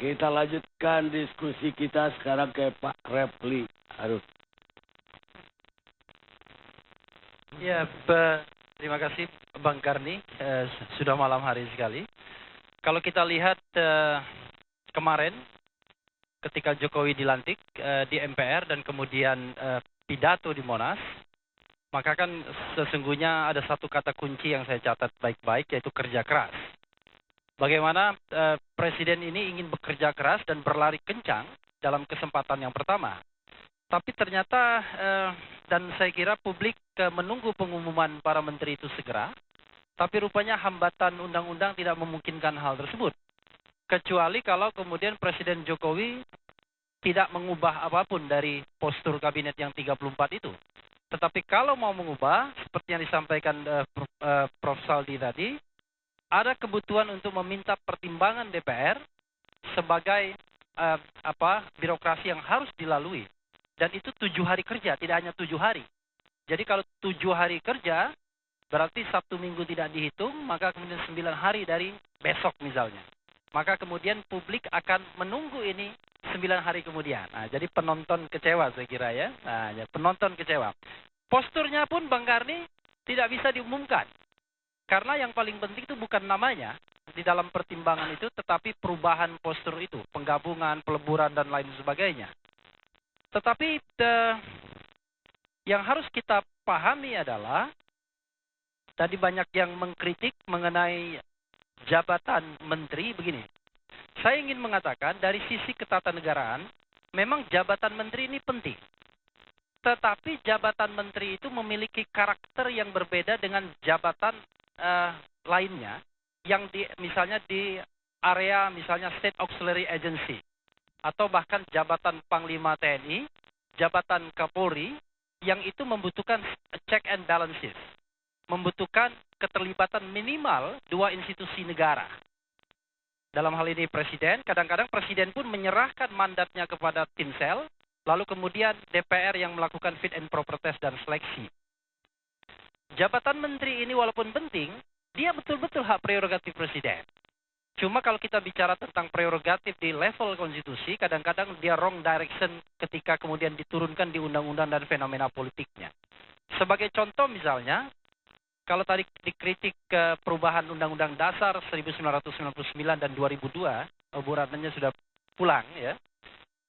Kita lanjutkan diskusi kita sekarang ke Pak Refli. Harus. Ya, terima kasih Bang Karni. Sudah malam hari sekali. Kalau kita lihat kemarin ketika Jokowi dilantik di MPR dan kemudian pidato di Monas, maka kan sesungguhnya ada satu kata kunci yang saya catat baik-baik, yaitu kerja keras. Bagaimana Presiden ini ingin bekerja keras dan berlari kencang dalam kesempatan yang pertama. Tapi ternyata, dan saya kira publik menunggu pengumuman para menteri itu segera, tapi rupanya hambatan undang-undang tidak memungkinkan hal tersebut. Kecuali kalau kemudian Presiden Jokowi tidak mengubah apapun dari postur kabinet yang 34 itu. Tetapi kalau mau mengubah, seperti yang disampaikan Prof. Saldi tadi, ada kebutuhan untuk meminta pertimbangan DPR sebagai birokrasi yang harus dilalui. Dan itu 7 hari kerja, tidak hanya 7 hari. Jadi kalau 7 hari kerja, berarti Sabtu Minggu tidak dihitung, maka kemudian 9 hari dari besok misalnya. Maka kemudian publik akan menunggu ini 9 hari kemudian. Nah, jadi penonton kecewa saya kira ya. Nah, ya, penonton kecewa. Posturnya pun Bang Karni tidak bisa diumumkan. Karena yang paling penting itu bukan namanya di dalam pertimbangan itu, tetapi perubahan postur itu, penggabungan, peleburan, dan lain sebagainya. Tetapi yang harus kita pahami adalah, tadi banyak yang mengkritik mengenai jabatan menteri begini. Saya ingin mengatakan dari sisi ketatanegaraan, memang jabatan menteri ini penting. Tetapi jabatan menteri itu memiliki karakter yang berbeda dengan jabatan lainnya, yang misalnya di area misalnya State Auxiliary Agency, atau bahkan jabatan Panglima TNI, jabatan Kapolri, yang itu membutuhkan check and balances, membutuhkan keterlibatan minimal 2 institusi negara. Dalam hal ini Presiden, kadang-kadang Presiden pun menyerahkan mandatnya kepada Timsel, lalu kemudian DPR yang melakukan fit and proper test dan seleksi. Jabatan menteri ini walaupun penting, dia betul-betul hak prerogatif Presiden. Cuma kalau kita bicara tentang prerogatif di level konstitusi, kadang-kadang dia wrong direction ketika kemudian diturunkan di undang-undang dan fenomena politiknya. Sebagai contoh misalnya, kalau tadi dikritik ke perubahan Undang-Undang Dasar 1999 dan 2002, Bu Ratnanya sudah pulang ya.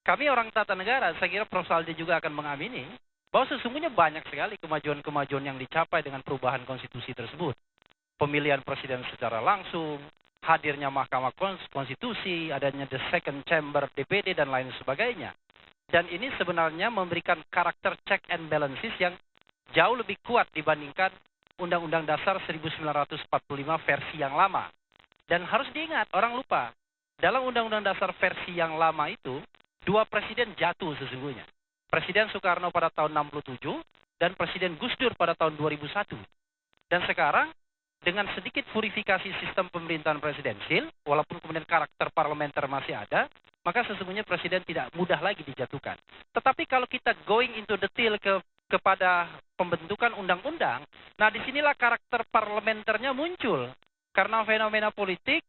Kami orang tata negara, saya kira Prof. Saldi juga akan mengamini, bahwa sesungguhnya banyak sekali kemajuan-kemajuan yang dicapai dengan perubahan konstitusi tersebut. Pemilihan presiden secara langsung, hadirnya Mahkamah Konstitusi, adanya the second chamber DPD, dan lain sebagainya. Dan ini sebenarnya memberikan karakter check and balances yang jauh lebih kuat dibandingkan Undang-Undang Dasar 1945 versi yang lama. Dan harus diingat, orang lupa, dalam Undang-Undang Dasar versi yang lama itu, 2 presiden jatuh sesungguhnya. Presiden Soekarno pada tahun 67 dan Presiden Gus Dur pada tahun 2001. Dan sekarang, dengan sedikit purifikasi sistem pemerintahan presidensil, walaupun kemudian karakter parlementer masih ada, maka sesungguhnya presiden tidak mudah lagi dijatuhkan. Tetapi kalau kita going into detail kepada pembentukan undang-undang, nah disinilah karakter parlementernya muncul. Karena fenomena politik,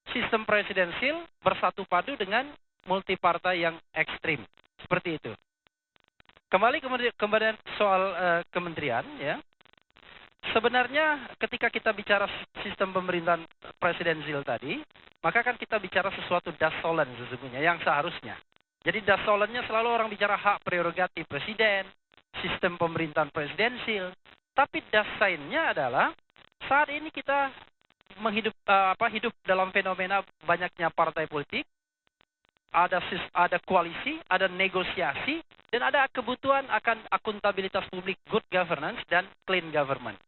sistem presidensil bersatu padu dengan multipartai yang ekstrim. Seperti itu. Kembali kemudian soal kementerian, ya. Sebenarnya ketika kita bicara sistem pemerintahan presidensial tadi, maka kan kita bicara sesuatu das solen sesungguhnya, yang seharusnya. Jadi das solennya selalu orang bicara hak prerogatif presiden, sistem pemerintahan presidensil. Tapi das sainnya adalah saat ini kita hidup dalam fenomena banyaknya partai politik, ada koalisi, ada negosiasi, dan ada kebutuhan akan akuntabilitas publik, good governance, dan clean government.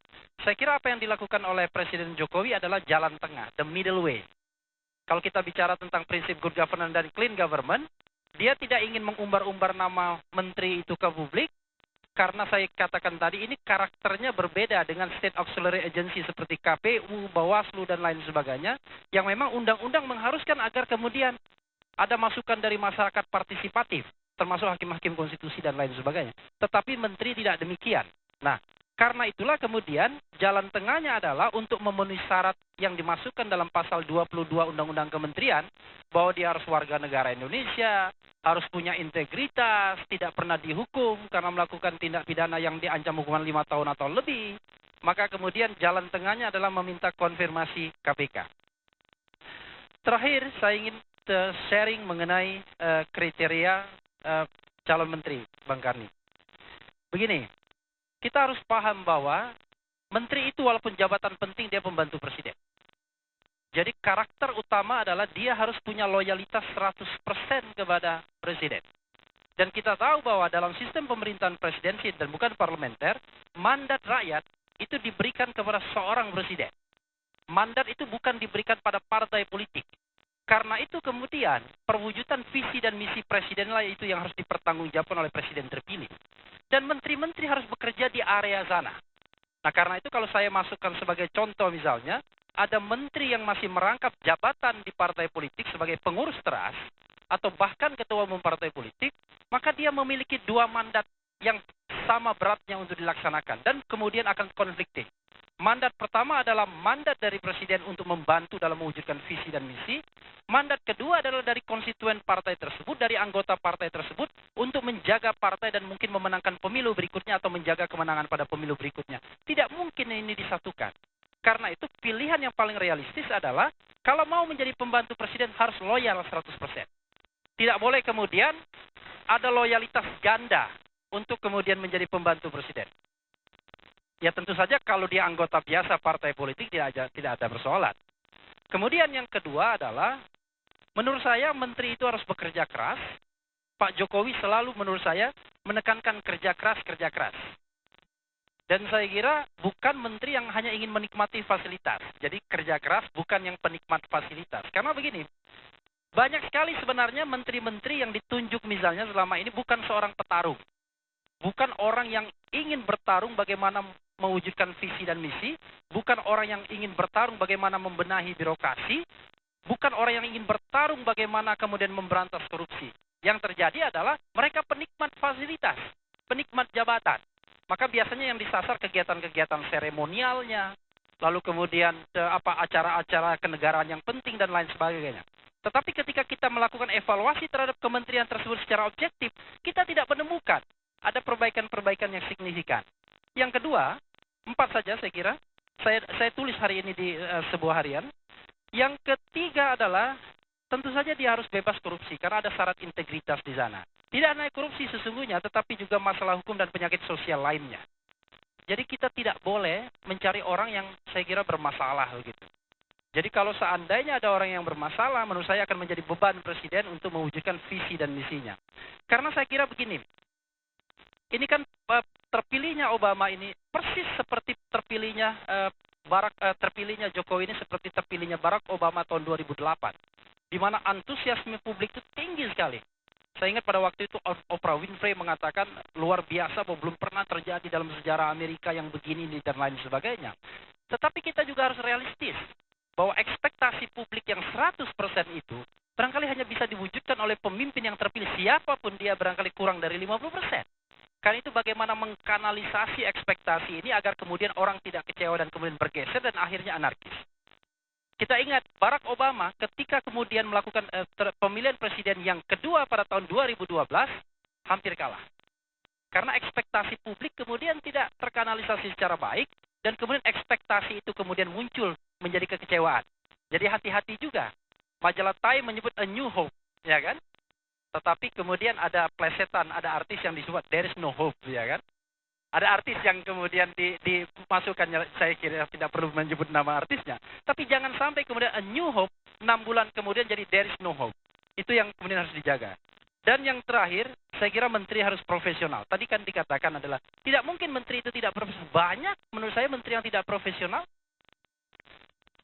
Saya kira apa yang dilakukan oleh Presiden Jokowi adalah jalan tengah, the middle way. Kalau kita bicara tentang prinsip good governance dan clean government, dia tidak ingin mengumbar-umbar nama menteri itu ke publik, karena saya katakan tadi ini karakternya berbeda dengan state auxiliary agency seperti KPU, Bawaslu, dan lain sebagainya, yang memang undang-undang mengharuskan agar kemudian ada masukan dari masyarakat partisipatif, termasuk hakim-hakim konstitusi dan lain sebagainya. Tetapi menteri tidak demikian. Nah, Karena itulah kemudian jalan tengahnya adalah untuk memenuhi syarat yang dimasukkan dalam pasal 22 Undang-Undang Kementerian, bahwa dia harus warga negara Indonesia, harus punya integritas, tidak pernah dihukum karena melakukan tindak pidana yang diancam hukuman 5 tahun atau lebih. Maka kemudian jalan tengahnya adalah meminta konfirmasi KPK. Terakhir, saya ingin sharing mengenai kriteria calon menteri, Bang Karni. Begini, kita harus paham bahwa menteri itu walaupun jabatan penting, dia pembantu presiden. Jadi karakter utama adalah dia harus punya loyalitas 100% kepada presiden. Dan kita tahu bahwa dalam sistem pemerintahan presidensi dan bukan parlementer, mandat rakyat itu diberikan kepada seorang presiden. Mandat itu bukan diberikan pada partai politik. Karena itu kemudian perwujudan visi dan misi presidenlah itu yang harus dipertanggungjawabkan oleh presiden terpilih. Dan menteri-menteri harus bekerja di area sana. Nah karena itu kalau saya masukkan sebagai contoh misalnya, ada menteri yang masih merangkap jabatan di partai politik sebagai pengurus teras, atau bahkan ketua umum partai politik, maka dia memiliki 2 mandat yang sama beratnya untuk dilaksanakan. Dan kemudian akan konfliktif. Mandat pertama adalah mandat dari presiden untuk membantu dalam mewujudkan visi dan misi. Mandat kedua adalah dari konstituen partai tersebut, dari anggota partai tersebut, untuk menjaga partai dan mungkin memenangkan pemilu berikutnya atau menjaga kemenangan pada pemilu berikutnya. Tidak mungkin ini disatukan. Karena itu pilihan yang paling realistis adalah kalau mau menjadi pembantu presiden harus loyal 100%. Tidak boleh kemudian ada loyalitas ganda untuk kemudian menjadi pembantu presiden. Ya tentu saja kalau dia anggota biasa partai politik tidak ada persoalan. Kemudian yang kedua adalah, menurut saya menteri itu harus bekerja keras. Pak Jokowi selalu menurut saya menekankan kerja keras, kerja keras. Dan saya kira bukan menteri yang hanya ingin menikmati fasilitas. Jadi kerja keras bukan yang penikmat fasilitas. Karena begini, banyak sekali sebenarnya menteri-menteri yang ditunjuk misalnya selama ini bukan seorang petarung. Bukan orang yang ingin bertarung bagaimana mewujudkan visi dan misi, bukan orang yang ingin bertarung bagaimana membenahi birokrasi, bukan orang yang ingin bertarung bagaimana kemudian memberantas korupsi. Yang terjadi adalah mereka penikmat fasilitas, penikmat jabatan. Maka biasanya yang disasar kegiatan-kegiatan seremonialnya, lalu kemudian acara-acara kenegaraan yang penting dan lain sebagainya. Tetapi ketika kita melakukan evaluasi terhadap kementerian tersebut secara objektif, kita tidak menemukan ada perbaikan-perbaikan yang signifikan. Yang kedua, 4 saja saya kira. Saya tulis hari ini di sebuah harian. Yang ketiga adalah, tentu saja dia harus bebas korupsi, karena ada syarat integritas di sana. Tidak hanya korupsi sesungguhnya, tetapi juga masalah hukum dan penyakit sosial lainnya. Jadi kita tidak boleh mencari orang yang saya kira bermasalah begitu. Jadi kalau seandainya ada orang yang bermasalah, menurut saya akan menjadi beban presiden untuk mewujudkan visi dan misinya. Karena saya kira begini, ini kan terpilihnya Obama ini persis seperti terpilihnya terpilihnya Jokowi ini seperti terpilihnya Barack Obama tahun 2008, di mana antusiasme publik itu tinggi sekali. Saya ingat pada waktu itu Oprah Winfrey mengatakan luar biasa bahwa belum pernah terjadi dalam sejarah Amerika yang begini dan lain sebagainya. Tetapi kita juga harus realistis bahwa ekspektasi publik yang 100% itu barangkali hanya bisa diwujudkan oleh pemimpin yang terpilih, siapapun dia barangkali kurang dari 50%. Karena itu bagaimana mengkanalisasi ekspektasi ini agar kemudian orang tidak kecewa dan kemudian bergeser dan akhirnya anarkis. Kita ingat Barack Obama ketika kemudian melakukan pemilihan presiden yang kedua pada tahun 2012 hampir kalah. Karena ekspektasi publik kemudian tidak terkanalisasi secara baik dan kemudian ekspektasi itu kemudian muncul menjadi kekecewaan. Jadi hati-hati juga. Majalah Time menyebut a new hope, ya kan? Tetapi kemudian ada plesetan, ada artis yang disebut there is no hope, ya kan? Ada artis yang kemudian dimasukkan, saya kira tidak perlu menyebut nama artisnya. Tapi jangan sampai kemudian a new hope, 6 bulan kemudian jadi there is no hope. Itu yang kemudian harus dijaga. Dan yang terakhir, saya kira menteri harus profesional. Tadi kan dikatakan adalah, tidak mungkin menteri itu tidak profesional. Banyak menurut saya menteri yang tidak profesional.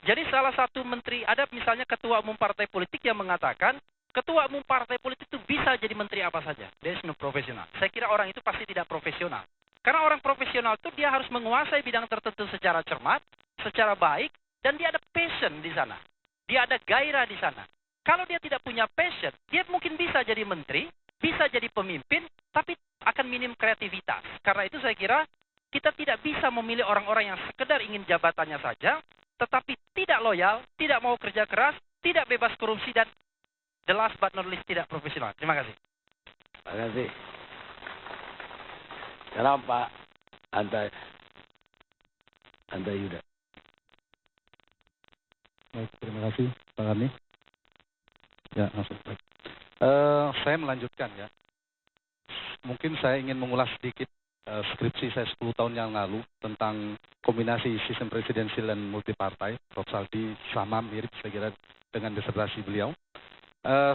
Jadi salah satu menteri, ada misalnya ketua umum partai politik yang mengatakan, ketua umum partai politik itu bisa jadi menteri apa saja. There is no profesional. Saya kira orang itu pasti tidak profesional. Karena orang profesional itu dia harus menguasai bidang tertentu secara cermat, secara baik, dan dia ada passion di sana. Dia ada gairah di sana. Kalau dia tidak punya passion, dia mungkin bisa jadi menteri, bisa jadi pemimpin, tapi akan minim kreativitas. Karena itu saya kira kita tidak tidak bisa memilih orang-orang yang sekedar ingin jabatannya saja, tetapi tidak loyal, tidak mau kerja keras, tidak bebas korupsi, dan the last but not least tidak profesional. Terima kasih. Terima kasih. Sekarang Pak Anta Yuda. Baik, terima kasih Pak Kami. Ya, langsung. Saya melanjutkan ya. Mungkin saya ingin mengulas sedikit skripsi saya 10 tahun yang lalu tentang kombinasi sistem presidensial dan multipartai. Prof. Saldi sama mirip saya kira dengan disertasi beliau.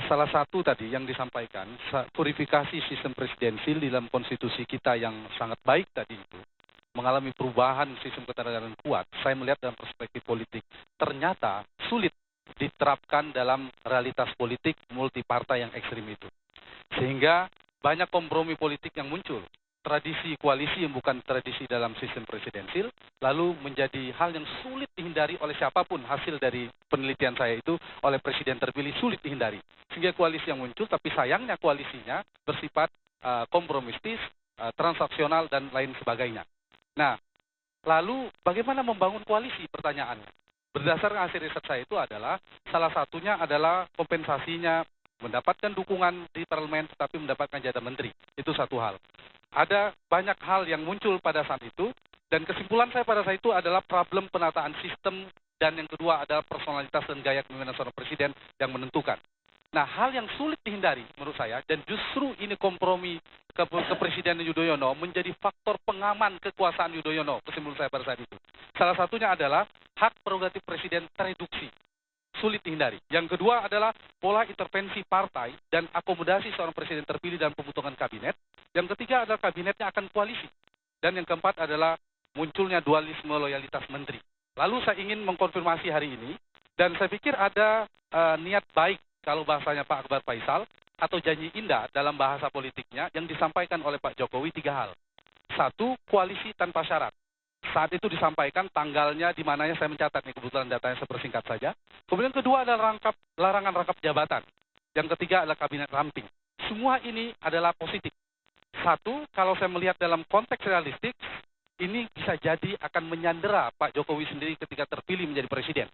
Salah satu tadi yang disampaikan, purifikasi sistem presidensial di dalam konstitusi kita yang sangat baik tadi itu, mengalami perubahan sistem ketatanegaraan kuat, saya melihat dalam perspektif politik, ternyata sulit diterapkan dalam realitas politik multipartai yang ekstrim itu. Sehingga banyak kompromi politik yang muncul. Tradisi koalisi yang bukan tradisi dalam sistem presidensil, lalu menjadi hal yang sulit dihindari oleh siapapun. Hasil dari penelitian saya itu, oleh presiden terpilih sulit dihindari. Sehingga koalisi yang muncul, tapi sayangnya koalisinya bersifat kompromistis, transaksional, dan lain sebagainya. Nah, lalu bagaimana membangun koalisi? Pertanyaannya. Berdasarkan hasil riset saya itu adalah, salah satunya adalah kompensasinya, mendapatkan dukungan di parlemen, tetapi mendapatkan jatah menteri. Itu satu hal. Ada banyak hal yang muncul pada saat itu, dan kesimpulan saya pada saat itu adalah problem penataan sistem, dan yang kedua adalah personalitas dan gaya kepemimpinan seorang presiden yang menentukan. Nah, hal yang sulit dihindari menurut saya, dan justru ini kompromi kepresidenan Yudhoyono menjadi faktor pengaman kekuasaan Yudhoyono, kesimpulan saya pada saat itu. Salah satunya adalah hak prerogatif presiden tereduksi. Sulit dihindari. Yang kedua adalah pola intervensi partai dan akomodasi seorang presiden terpilih dalam pembentukan kabinet. Yang ketiga adalah kabinetnya akan koalisi. Dan yang keempat adalah munculnya dualisme loyalitas menteri. Lalu saya ingin mengkonfirmasi hari ini, dan saya pikir ada niat baik kalau bahasanya Pak Akbar Faisal, atau janji indah dalam bahasa politiknya yang disampaikan oleh Pak Jokowi 3 hal. 1, koalisi tanpa syarat. Saat itu disampaikan tanggalnya di mananya saya mencatat nih, kebetulan datanya saya persingkat saja. Kemudian kedua adalah larangan rangkap jabatan. Yang ketiga adalah kabinet ramping. Semua ini adalah positif. 1, kalau saya melihat dalam konteks realistik, ini bisa jadi akan menyandera Pak Jokowi sendiri ketika terpilih menjadi presiden.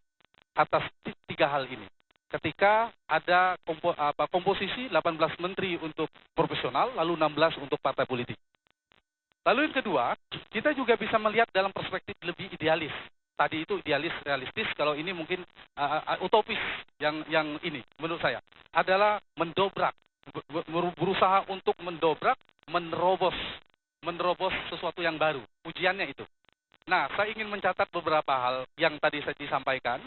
Atas 3 hal ini. Ketika ada komposisi 18 menteri untuk profesional, lalu 16 untuk partai politik. Lalu yang kedua, kita juga bisa melihat dalam perspektif lebih idealis. Tadi itu idealis, realistis, kalau ini mungkin utopis yang ini menurut saya. Adalah mendobrak, berusaha untuk mendobrak, menerobos sesuatu yang baru. Ujiannya itu. Nah, saya ingin mencatat beberapa hal yang tadi saya disampaikan.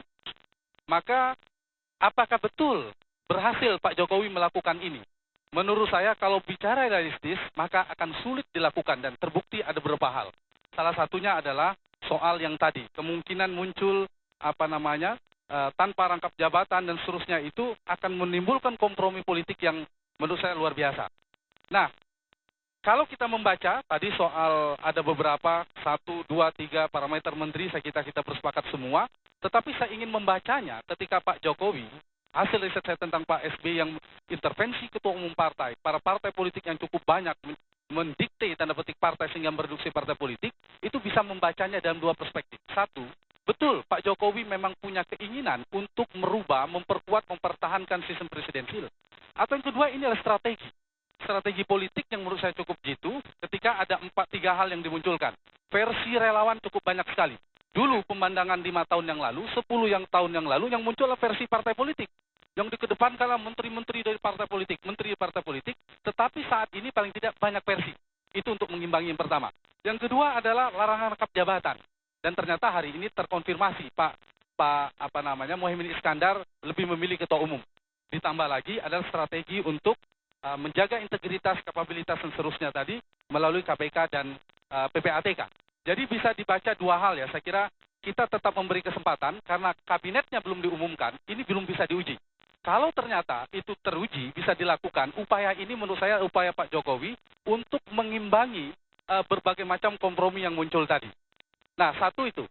Maka, apakah betul berhasil Pak Jokowi melakukan ini? Menurut saya kalau bicara realistis, maka akan sulit dilakukan dan terbukti ada beberapa hal. Salah satunya adalah soal yang tadi, kemungkinan muncul tanpa rangkap jabatan dan seterusnya itu akan menimbulkan kompromi politik yang menurut saya luar biasa. Nah, kalau kita membaca tadi soal ada beberapa 1, 2, 3 parameter menteri, saya kira kita bersepakat semua, tetapi saya ingin membacanya ketika Pak Jokowi, hasil riset saya tentang Pak SBY yang intervensi ketua umum partai, para partai politik yang cukup banyak mendikte tanda petik partai sehingga mereduksi partai politik, itu bisa membacanya dalam 2 perspektif. 1, betul Pak Jokowi memang punya keinginan untuk merubah, memperkuat, mempertahankan sistem presidensil. Atau yang kedua, ini adalah strategi politik yang menurut saya cukup jitu ketika ada 3 hal yang dimunculkan. Versi relawan cukup banyak sekali. Dulu pemandangan 5 tahun yang lalu, 10 tahun yang lalu yang muncul adalah versi partai politik. Yang dikedepankan adalah menteri-menteri dari partai politik, tetapi saat ini paling tidak banyak versi. Itu untuk mengimbangi yang pertama. Yang kedua adalah larangan rangkap jabatan. Dan ternyata hari ini terkonfirmasi Muhaimin Iskandar lebih memilih ketua umum. Ditambah lagi adalah strategi untuk menjaga integritas, kapabilitas dan seterusnya tadi melalui KPK dan PPATK. Jadi bisa dibaca 2 hal ya, saya kira kita tetap memberi kesempatan karena kabinetnya belum diumumkan, ini belum bisa diuji. Kalau ternyata itu teruji, bisa dilakukan, upaya ini menurut saya upaya Pak Jokowi untuk mengimbangi berbagai macam kompromi yang muncul tadi. Nah, 1 itu.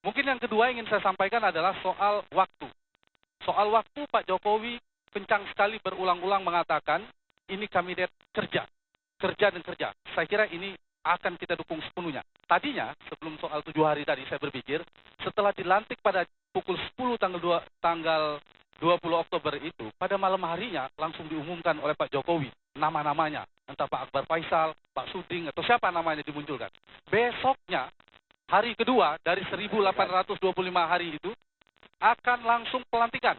Mungkin yang kedua ingin saya sampaikan adalah soal waktu. Soal waktu Pak Jokowi kencang sekali berulang-ulang mengatakan, ini kabinet kerja dan kerja. Saya kira ini akan kita dukung sepenuhnya. Tadinya, sebelum soal 7 hari tadi, saya berpikir, setelah dilantik pada pukul 10 tanggal 20 Oktober itu, pada malam harinya langsung diumumkan oleh Pak Jokowi nama-namanya. Entah Pak Akbar Faisal, Pak Suding, atau siapa namanya dimunculkan. Besoknya, hari kedua dari 1825 hari itu, akan langsung pelantikan.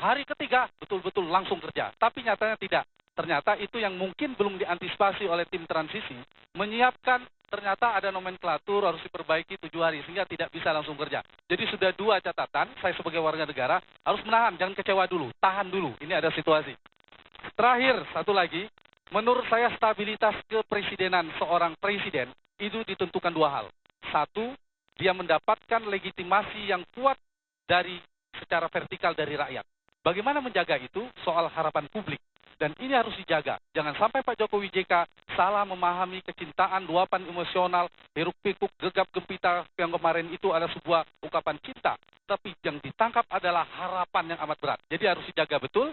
Hari ketiga betul-betul langsung kerja. Tapi nyatanya tidak. Ternyata itu yang mungkin belum diantisipasi oleh tim transisi, menyiapkan ternyata ada nomenklatur harus diperbaiki 7 hari sehingga tidak bisa langsung kerja. Jadi sudah 2 catatan, saya sebagai warga negara harus menahan, jangan kecewa dulu, tahan dulu. Ini ada situasi. Terakhir, satu lagi, menurut saya stabilitas kepresidenan seorang presiden itu ditentukan 2 hal. Satu, dia mendapatkan legitimasi yang kuat dari secara vertikal dari rakyat. Bagaimana menjaga itu? Soal harapan publik. Dan ini harus dijaga. Jangan sampai Pak Jokowi JK salah memahami kecintaan, luapan emosional, hiruk pikuk, gegap gempita yang kemarin itu adalah sebuah ungkapan cinta. Tapi yang ditangkap adalah harapan yang amat berat. Jadi harus dijaga betul.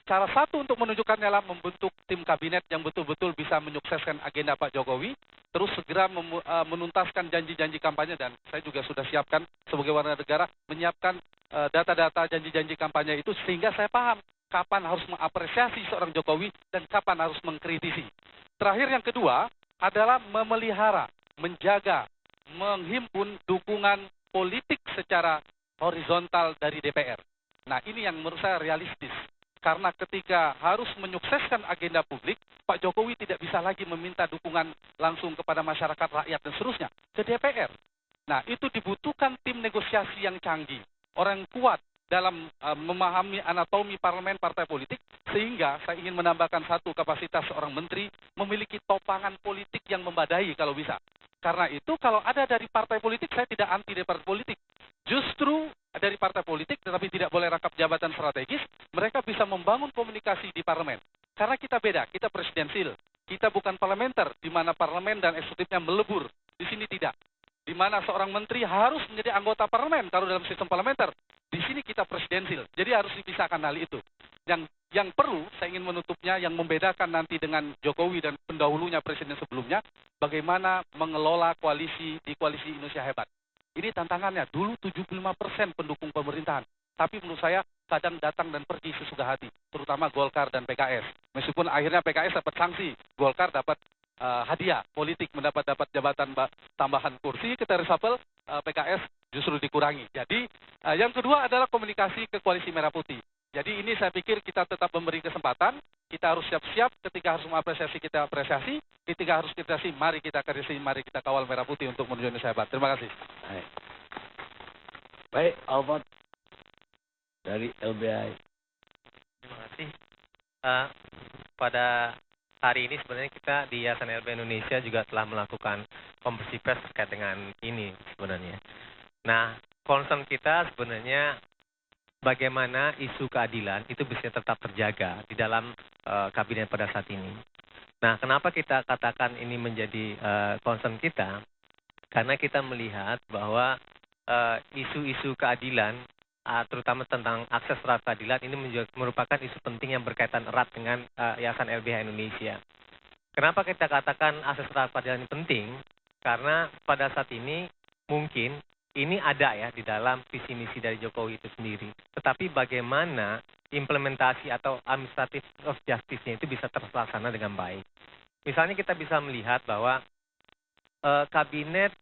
Cara satu untuk menunjukkannya adalah membentuk tim kabinet yang betul-betul bisa menyukseskan agenda Pak Jokowi. Terus segera menuntaskan janji-janji kampanye. Dan saya juga sudah siapkan sebagai warga negara menyiapkan data-data janji-janji kampanye itu sehingga saya paham kapan harus mengapresiasi seorang Jokowi dan kapan harus mengkritisi. Terakhir yang kedua adalah memelihara, menjaga, menghimpun dukungan politik secara horizontal dari DPR. Nah ini yang menurut saya realistis. Karena ketika harus menyukseskan agenda publik, Pak Jokowi tidak bisa lagi meminta dukungan langsung kepada masyarakat, rakyat, dan seterusnya ke DPR. Nah itu dibutuhkan tim negosiasi yang canggih, orang kuat dalam memahami anatomi parlemen partai politik, sehingga saya ingin menambahkan satu kapasitas seorang menteri memiliki topangan politik yang membadai kalau bisa. Karena itu kalau ada dari partai politik, saya tidak anti dari partai politik. Justru dari partai politik, tetapi tidak boleh rangkap jabatan strategis, mereka bisa membangun komunikasi di parlemen. Karena kita beda, kita presidensil, kita bukan parlementer, di mana parlemen dan eksekutifnya melebur. Di sini tidak. Di mana seorang menteri harus menjadi anggota parlemen kalau dalam sistem parlementer. Di sini kita presidensil, jadi harus dipisahkan hal itu. Yang perlu, saya ingin menutupnya, yang membedakan nanti dengan Jokowi dan pendahulunya presiden sebelumnya, bagaimana mengelola koalisi di koalisi Indonesia Hebat. Ini tantangannya, dulu 75% pendukung pemerintahan. Tapi menurut saya kadang datang dan pergi sesuka hati, terutama Golkar dan PKS. Meskipun akhirnya PKS dapat sanksi, Golkar dapat hadiah politik, mendapat jabatan tambahan kursi, kita reshuffle, PKS justru dikurangi. Jadi yang kedua adalah komunikasi ke koalisi merah putih. Jadi ini saya pikir kita tetap memberi kesempatan, kita harus siap-siap, ketika harus mengapresiasi kita apresiasi, ketika harus kritisi mari kita kritisi, mari kita kawal merah putih untuk menuju Indonesia Hebat. Terima kasih. Baik, Alfred dari LBI. Terima kasih. Pada hari ini sebenarnya kita di Yayasan LBI Indonesia juga telah melakukan konversi pers terkait dengan ini sebenarnya. Nah, concern kita sebenarnya bagaimana isu keadilan itu bisa tetap terjaga di dalam kabinet pada saat ini. Nah, kenapa kita katakan ini menjadi concern kita? Karena kita melihat bahwa isu-isu keadilan, terutama tentang akses terhadap keadilan, ini merupakan isu penting yang berkaitan erat dengan Yayasan LBH Indonesia. Kenapa kita katakan akses terhadap keadilan ini penting? Karena pada saat ini mungkin ini ada ya di dalam visi misi dari Jokowi itu sendiri. Tetapi bagaimana implementasi atau administrative of justice-nya itu bisa terlaksana dengan baik. Misalnya kita bisa melihat bahwa kabinet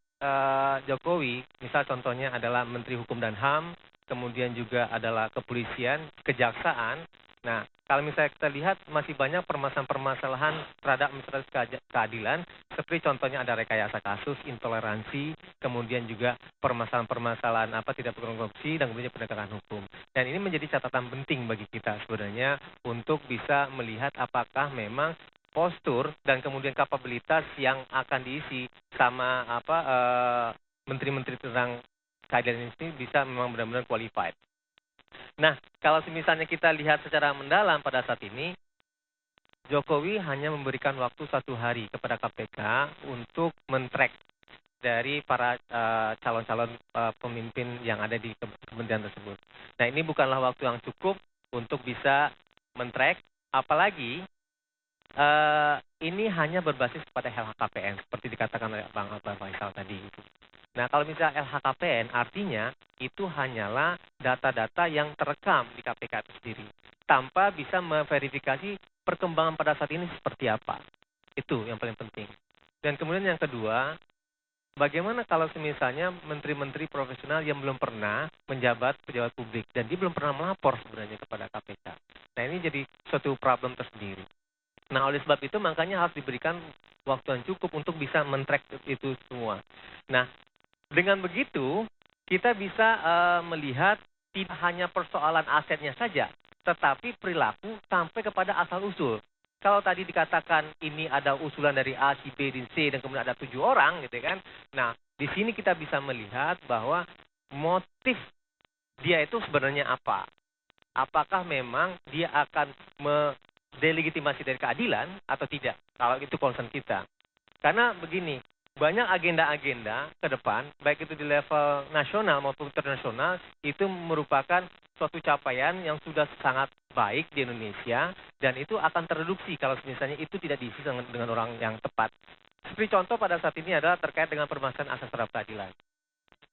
Jokowi, misal contohnya adalah Menteri Hukum dan HAM, kemudian juga adalah kepolisian, kejaksaan. Nah, kalau misalnya kita lihat masih banyak permasalahan-permasalahan terhadap administratif keadilan, seperti contohnya ada rekayasa kasus, intoleransi, kemudian juga permasalahan-permasalahan tidak korupsi, dan kemudian penegakan hukum. Dan ini menjadi catatan penting bagi kita sebenarnya untuk bisa melihat apakah memang postur dan kemudian kapabilitas yang akan diisi sama menteri-menteri tentang keadilan ini bisa memang benar-benar qualified. Nah, kalau misalnya kita lihat secara mendalam pada saat ini, Jokowi hanya memberikan waktu 1 hari kepada KPK untuk men-track dari para calon-calon pemimpin yang ada di kementerian tersebut. Nah, ini bukanlah waktu yang cukup untuk bisa men-track, apalagi ini hanya berbasis pada LHKPN seperti dikatakan oleh Bang Faisal tadi itu. Nah, kalau misalnya LHKPN artinya itu hanyalah data-data yang terekam di KPK itu sendiri tanpa bisa memverifikasi perkembangan pada saat ini seperti apa. Itu yang paling penting. Dan kemudian yang kedua, bagaimana kalau misalnya menteri-menteri profesional yang belum pernah menjabat pejabat publik dan dia belum pernah melapor sebenarnya kepada KPK. Nah, ini jadi suatu problem tersendiri. Nah, oleh sebab itu makanya harus diberikan waktu yang cukup untuk bisa men-track itu semua. Nah, dengan begitu kita bisa melihat tidak hanya persoalan asetnya saja, tetapi perilaku sampai kepada asal-usul. Kalau tadi dikatakan ini ada usulan dari A, C, B, dan C, dan kemudian ada 7 orang, gitu kan. Nah, di sini kita bisa melihat bahwa motif dia itu sebenarnya apa. Apakah memang dia akan delegitimasi dari keadilan atau tidak, kalau itu concern kita. Karena begini, banyak agenda-agenda ke depan, baik itu di level nasional maupun internasional, itu merupakan suatu capaian yang sudah sangat baik di Indonesia, dan itu akan tereduksi kalau misalnya itu tidak diisi dengan orang yang tepat. Seperti contoh pada saat ini adalah terkait dengan permasalahan asas terhadap keadilan.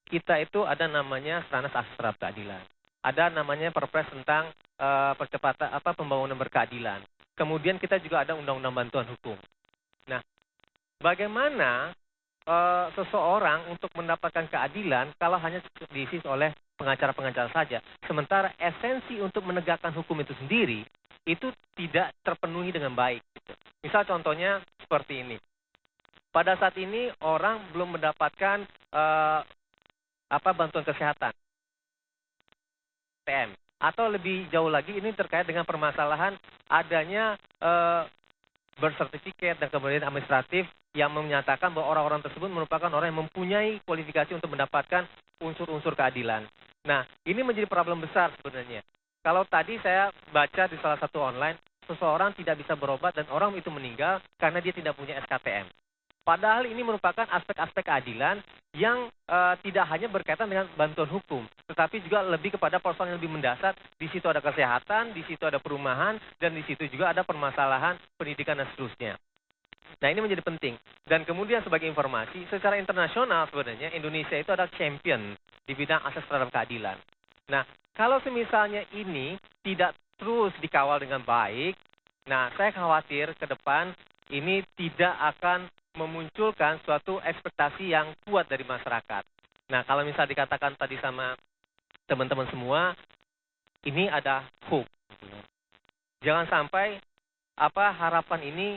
Kita itu ada namanya Stranas Asas Terhadap Keadilan. Ada namanya Perpres tentang percepatan pembangunan berkeadilan. Kemudian kita juga ada Undang-Undang Bantuan Hukum. Nah, bagaimana seseorang untuk mendapatkan keadilan kalau hanya diisi oleh pengacara-pengacara saja. Sementara esensi untuk menegakkan hukum itu sendiri itu tidak terpenuhi dengan baik. Gitu. Misal contohnya seperti ini. Pada saat ini orang belum mendapatkan bantuan kesehatan. TM. Atau lebih jauh lagi ini terkait dengan permasalahan adanya birth certificate dan kemudian administratif yang menyatakan bahwa orang-orang tersebut merupakan orang yang mempunyai kualifikasi untuk mendapatkan unsur-unsur keadilan. Nah, ini menjadi problem besar sebenarnya. Kalau tadi saya baca di salah satu online, seseorang tidak bisa berobat dan orang itu meninggal karena dia tidak punya SKTM. Padahal ini merupakan aspek-aspek keadilan yang tidak hanya berkaitan dengan bantuan hukum, tetapi juga lebih kepada persoalan yang lebih mendasar. Di situ ada kesehatan, di situ ada perumahan, dan di situ juga ada permasalahan pendidikan dan seterusnya. Nah, ini menjadi penting. Dan kemudian sebagai informasi, secara internasional sebenarnya Indonesia itu adalah champion di bidang asas terhadap keadilan. Nah, kalau semisalnya ini tidak terus dikawal dengan baik, nah saya khawatir ke depan ini tidak akan memunculkan suatu ekspektasi yang kuat dari masyarakat. Nah, kalau misal dikatakan tadi sama teman-teman semua, ini ada hope. Jangan sampai harapan ini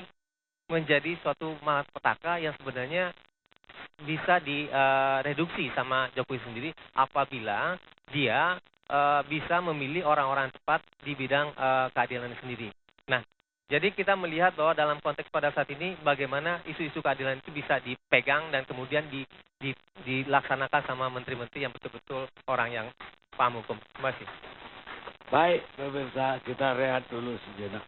menjadi suatu malapetaka yang sebenarnya bisa direduksi sama Jokowi sendiri apabila dia bisa memilih orang-orang tepat di bidang keadilan sendiri. Nah, jadi kita melihat bahwa dalam konteks pada saat ini bagaimana isu-isu keadilan itu bisa dipegang dan kemudian dilaksanakan sama menteri-menteri yang betul-betul orang yang paham hukum. Terima kasih. Baik, pemirsa, kita rehat dulu sejenak.